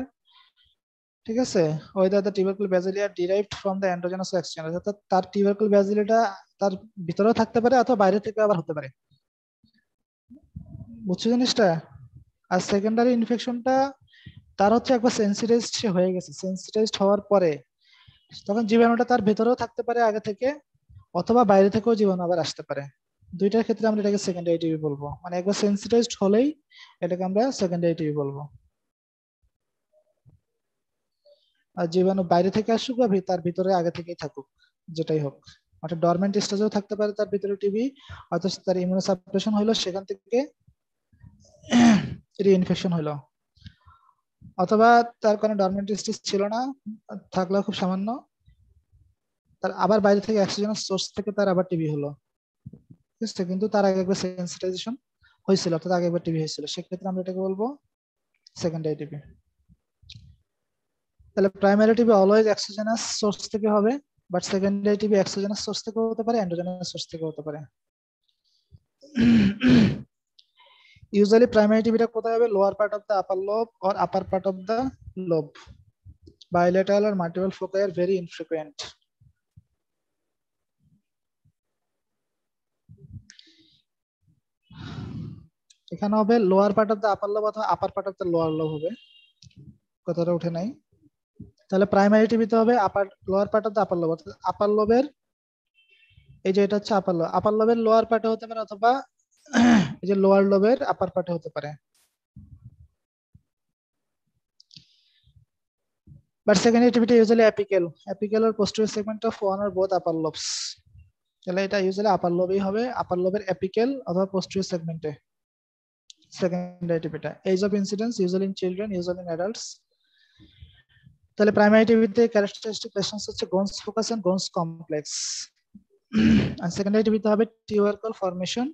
ঠিক আছে, whether the tubercle bacilli are derived from the endogenous exchange, অর্থাৎ তার টিউবারকুল ব্যাসিলিটা তার ভিতরেও থাকতে পারে অথবা বাইরে থেকে আবার হতে পারে। বুঝছো জিনিসটা? আর সেকেন্ডারি ইনফেকশনটা তার হচ্ছে একবার সেন্সিটাইজড সে হয়ে গেছে, সেন্সিটাইজড হওয়ার পরে তখন জীবাণুটা তার ভেতরেও থাকতে পারে আগে থেকে, অথবা বাইরে থেকেও জীবাণু আবার আসতে পারে। দুইটার ক্ষেত্রে আমরা এটাকে সেকেন্ডারি টিবি বলবো, মানে একবার সেন্সিটাইজড হলেই এটাকে আমরা সেকেন্ডারি টিবি বলবো। আর জীবাণু বাইরে থেকে আসুক বা তার ভিতরে আগে থেকেই থাকুক, যেটাই হোক, অর্থাৎ ডরমেন্ট স্টেজেও থাকতে পারে তার ভিতরে টিবি, হয়তো তার ইমিউনোসাপ্রেশন হলো সেখান থেকে রিইনফেকশন হলো, অথবা তার কোনো ডরমেন্ট স্টেজ ছিল না, থাকলেও খুব সামান্য, তার আবার বাইরে থেকে অক্সিজেনের সোর্স থেকে তার আবার টিবি হলো, ঠিক আছে, কিন্তু তার আগে একবার সেন্সিটাইজেশন হয়েছিল, অর্থাৎ আগে একবার টিবি হয়েছিল, সেক্ষেত্রে আমরা এটাকে বলবো সেকেন্ডারি টিবি। তাহলে primary TB always exogenous source থেকে হবে, but secondary TB exogenous source থেকে হতে পারে, এন্ডোজেনাস সোর্স থেকে হতে পারে। ইউজুয়ালি প্রাইমারি টিবিটা কোথায় হবে? Lower part of the upper lobe or upper part of the lobe. bilateral or multiple foci are very infrequent. এখানে হবে lower part of the upper lobe অথবা upper part of the lower lobe হবে, কথাটা উঠে নাই। তাহলে primary টিবিতে হবে upper lower part of the upper lobe, upper লোবের এই যে এটা হচ্ছে আপার লোবের লোয়ার পার্টে হতে পারে অথবা এই যে লোয়ার লোবের আপার পার্টে হতে পারে। But secondary activity usually apical or posterior segment of one or both upper lobes. তাহলে এটা ইউজুয়ালি আপার লোবেই হবে, আপার লোবের এপিক্যাল অথবা পোস্টেরিয়র সেগমেন্টে সেকেন্ডারি টিবিটা। Age of incidence usually in children, usually in adults. তাহলে প্রাইমারি টিবিতে ক্যারেক্টারিস্টিক পেশেন্টস হচ্ছে Ghon's focus and Ghon's complex. আর সেকেন্ডারি টিবিতে হবে tubercle formation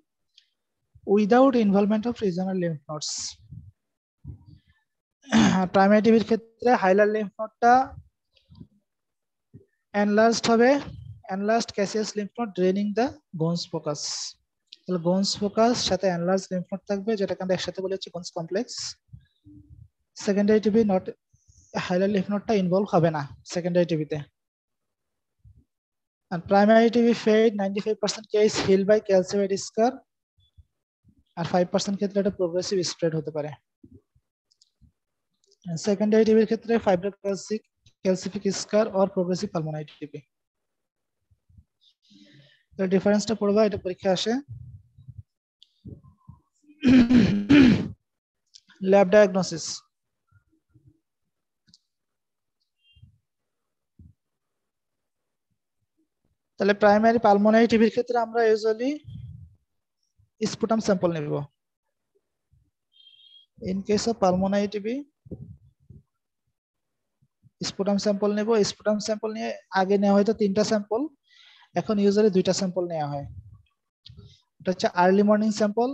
without involvement of regional lymph nodes. Primary টিবির ক্ষেত্রে হাইলার লিম্ফ নোডটা এনলার্জড হবে, enlarged caseous lymph node draining the Ghon's focus. তাহলে গোন্স ফোকাস সাথে এনলার্জ লিম্ফ নোড থাকবে, যেটাকে আমরা একসাথে বলি হচ্ছে Ghon's complex. Secondary TB not hilar lymph নোডটা ইনভলভ হবে না সেকেন্ডারি টিবিতে। আর primary TB fed 95% case heal by calcified scar, আর 5% ক্ষেত্রে এটা প্রোগ্রেসিভ স্প্রেড হতে পারে। সেকেন্ডারি টিবির ক্ষেত্রে calcific scar or progressive pulmonary TB. তাহলে ডিফারেন্সটা পড়বা, এটা পরীক্ষা আসে। Lab diagnosis. তাহলে প্রাইমারি পালমোনারি টিবির ক্ষেত্রে আমরা ইউজুয়ালি স্পুটাম স্যাম্পল নেব। In case of pulmonary TB sputum sample নেব। স্পুটাম স্যাম্পল নিয়ে আগে নেওয়া হয়তো 3টা স্যাম্পল, এখন ইউজুয়ালি 2টা স্যাম্পল নেওয়া হয়। এটা হচ্ছে আর্লি মর্নিং স্যাম্পল।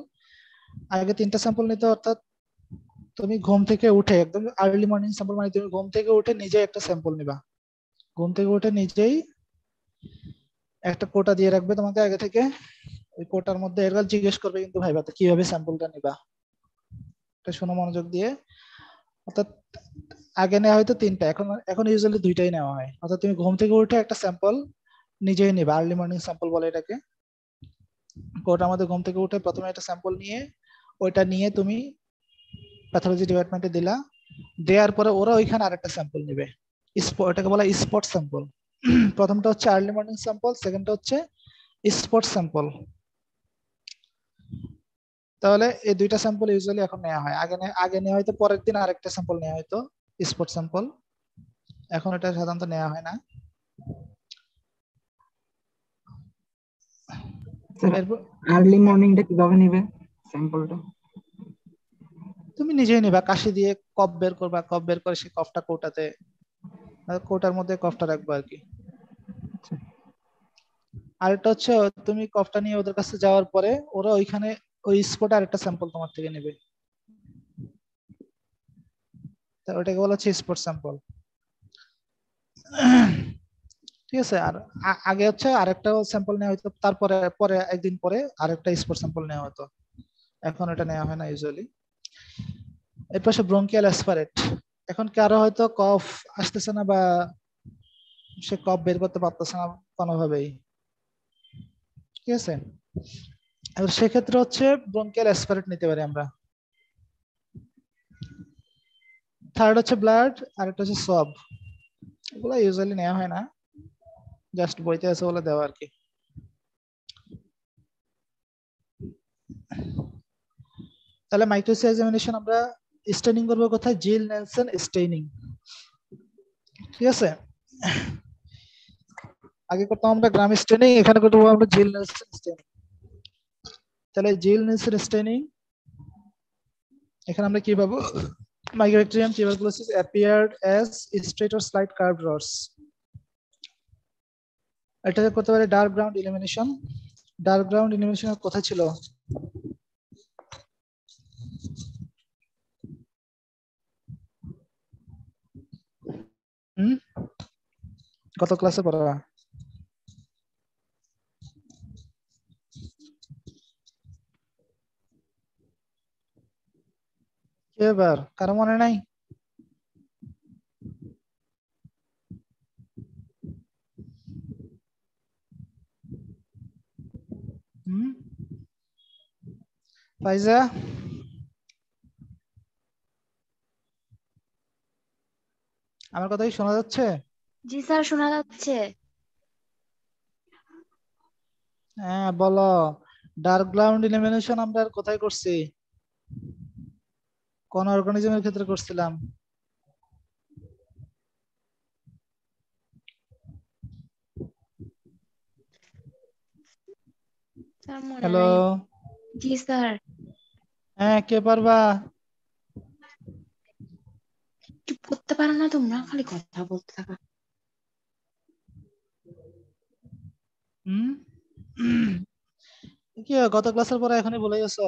আগে 3টা স্যাম্পল নিতে, অর্থাৎ তুমি ঘুম থেকে উঠে একদম আর্লি মর্নিং স্যাম্পল মানে তুমি ঘুম থেকে উঠে নিজেই একটা স্যাম্পল নিবা। ঘুম থেকে উঠে নিজেই একটা কোটা দিয়ে রাখবে তোমাকে আগে থেকে। ওই কোটার মধ্যে এরকম জিজ্ঞেস করবে কিন্তু ভাইবাতে কিভাবে স্যাম্পলটা নিবা, এটা শোনো মনোযোগ দিয়ে। অর্থাৎ আগে নেওয়া হয়তো 3টা, এখন ইউজুয়ালি 2টাই নেওয়া হয়। অর্থাৎ তুমি ঘুম থেকে উঠে একটা স্যাম্পল নিজেই নিবা, আর্লি মর্নিং স্যাম্পল বলে এটাকে। কোটার মধ্যে ঘুম থেকে উঠে প্রথমে একটা স্যাম্পল নিয়ে ওইটা নিয়ে তুমি প্যাথোলজি ডিপার্টমেন্টে দিলা। দেওয়ার পরে ওরা ওইখানে আরেকটা স্যাম্পল নেবে, এটাকে বলা স্পট স্যাম্পল। প্রথমটা হচ্ছে আর্লি মর্নিং স্যাম্পল, সেকেন্ডটা হচ্ছে স্পট স্যাম্পল। তাহলে এই 2টা স্যাম্পল ইউজুয়ালি এখন নেওয়া হয়। আগে নেওয়া হয়তো পরের দিন আরেকটা স্যাম্পল নেওয়া হয়তো স্পট স্যাম্পল, এখন এটা সাধারণত নেওয়া হয় না। আর্লি মর্নিংটা কিভাবে নিবে স্যাম্পলটা? তুমি নিজেই নিবা, কাশি দিয়ে কফ বের করবা, কফ বের করে সেই কফটা কোটাতে, কোটার মধ্যে কফটা রাখবা আর কি। আরেকটা হচ্ছে তুমি কফটা নিয়ে ওদের কাছে যাওয়ার পরে ওরা ওইখানে ওই স্পটে আরেকটা স্যাম্পল তোমার থেকে নেবে, ওটাকে বলা হচ্ছে স্পট স্যাম্পল। ঠিক আছে। আর আগে হচ্ছে আরেকটা স্যাম্পল নেওয়া হতো, তারপরে পরে একদিন পরে আরেকটা স্পট স্যাম্পল নেওয়া হতো, এখন এটা নেওয়া হয় না ইউজুয়ালি। এর পাশে ব্রঙ্কিয়াল অ্যাসপারেট। এখন কারো হয়তো কফ আসতেছে না বা সে কফ বের করতে পারতেছে না কোনোভাবেই, ঠিক আছে, আর সেক্ষেত্রে হচ্ছে ব্রঙ্কিয়াল অ্যাসপারেট নিতে পারি আমরা। থার্ড হচ্ছে ব্লাড, আর একটা হচ্ছে সব। এগুলো ইউজুয়ালি নেওয়া হয় না, জাস্ট বইতে আছে বলে দেওয়া আর কি। তাহলে মাইক্রোসি এক্সামিনেশন আমরা স্টেনিং করবো কোথায়? জিল নেলসন স্টেইনিং, ঠিক আছে। আগে করতাম আমরা গ্রাম স্টেনিং, এখানে করবো আমরা জিল নেলসন স্টেইনিং। তাহলে জিল নেলসন স্টেইনিং এখানে আমরা কি পাবো? Mycobacterium tuberculosis appeared as straight or slight curved rods. এটাকে করতে পারে dark ground elimination. Dark ground elimination কোথায় ছিল? কত ক্লাসে পড়া? এবার কারো মনে নাই? ফাইজা, আমার কথা কি শোনা যাচ্ছে? জি স্যার, শোনা যাচ্ছে। হ্যাঁ বলো। ডার্ক গ্রাউন্ড ইলিমিনেশন আমরা আর কোথায় করছি? কোন অর্গানিজমের ক্ষেত্রে করছিলাম? স্যার মনে হ্যালো, নাই। জি স্যার। হ্যাঁ কে পারবা? চুপ করতে পারো না তোমরা, খালি কথা বলতে থাকা। হুম কি গত ক্লাসের পরে এখনই বলে গেছো?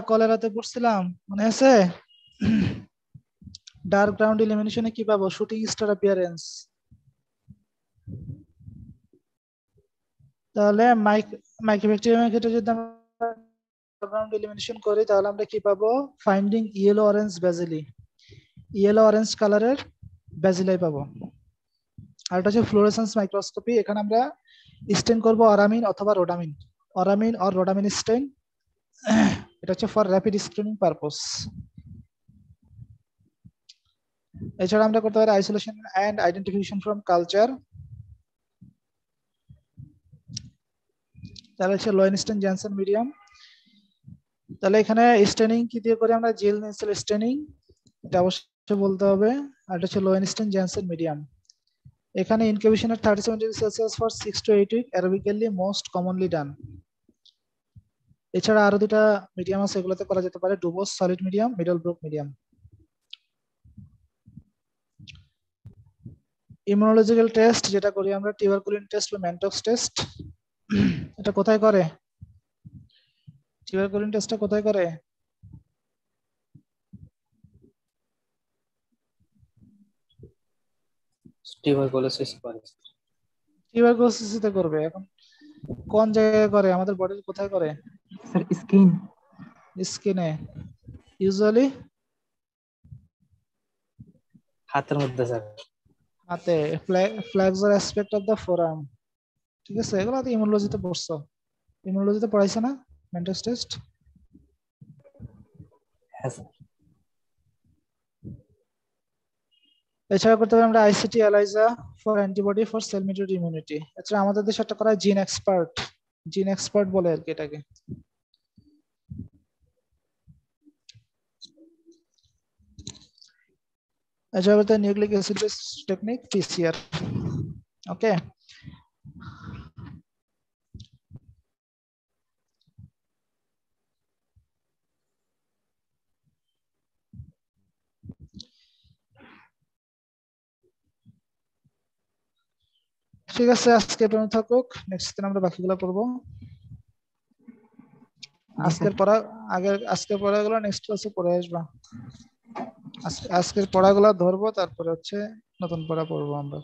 কলেরাতে পড়ছিলাম, মনে আছে? ডার্ক গ্রাউন্ড ইলিমিনেশনে কি পাবো? Shooting star appearance. তাহলে মাইক্রোব্যাকটেরিয়ামের ক্ষেত্রে যদি আমরা গ্রাউন্ড এলিমিনেশন করি তাহলে আমরা কি পাবো? Finding yellow orange bacilli, yellow orange কালারের ব্যাজিলাই পাবো। আর এটা হচ্ছে ফ্লোরেসেন্স মাইক্রোস্কোপি। এখানে আমরা স্টেন করব অরামিন অথবা রোডামিন, অরামিন অর রোডামিন স্টেন। এটা হচ্ছে ফর র্যাপিড স্ক্রিনিং পারপোজ। এছাড়া আমরা করতে পারি isolation and identification from culture. তাহলে হচ্ছে লোয়েনস্টেইন জেনসেন মিডিয়াম। তাহলে এখানে স্টেনিং কি দিয়ে করি আমরা? জেল নেসেল স্টেনিং, এটা অবশ্যই বলতে হবে। আর এটা হচ্ছে লোয়েনস্টেইন জেনসেন মিডিয়াম। এখানে incubation at 37 degree Celsius for 6 to 8 week aerobically most commonly done. এছাড়া আরো দুটা মিডিয়াম আছে, এগুলোতে করা যেতে পারে Dubos solid medium, Middlebrook medium. Immunological test যেটা করি আমরা টিউবারকুলিন টেস্ট বা ম্যানটক্স টেস্ট, এটা কোথায় করে? টিউবারকুলিন টেস্টটা কোথায় করে? টিউবারকুলোসিস করে। টিউবারকুলোসিসে করবে। এখন কোন জায়গায় করে? আমাদের বডির কোথায় করে? Sir skin. স্কিনে, ইউজুয়ালি হাতের মধ্যে স্যার। হাতে, ফ্ল্যাক্সর অ্যাসপেক্ট অফ দ্য ফোরাম। ঠিক আছে, এগুলো তো ইমিউনোলজিতে পড়ছো, ইমিউনোলজিতে পড়াইছে না ম্যানটক্স টেস্ট? হ্যাঁ স্যার। এছাড়া করতে পারি আমরা ICT ELISA for antibody for sale mediated immunity. এছাড়া আমাদের দেশে একটা করা জিন এক্সপার্ট, জিন এক্সপার্ট বলে আর কি এটাকে। এছাড়া করতে nucleic acid base technique PCR. Okay, ঠিক আছে, আজকে পর্যন্ত থাকুক। নেক্সট দিন আমরা বাকিগুলো পড়বো। আজকের পড়াগুলো নেক্সট ক্লাসে পড়ে আসবা। আজকের পড়াগুলো ধরবো, তারপরে হচ্ছে নতুন পড়া পড়বো আমরা।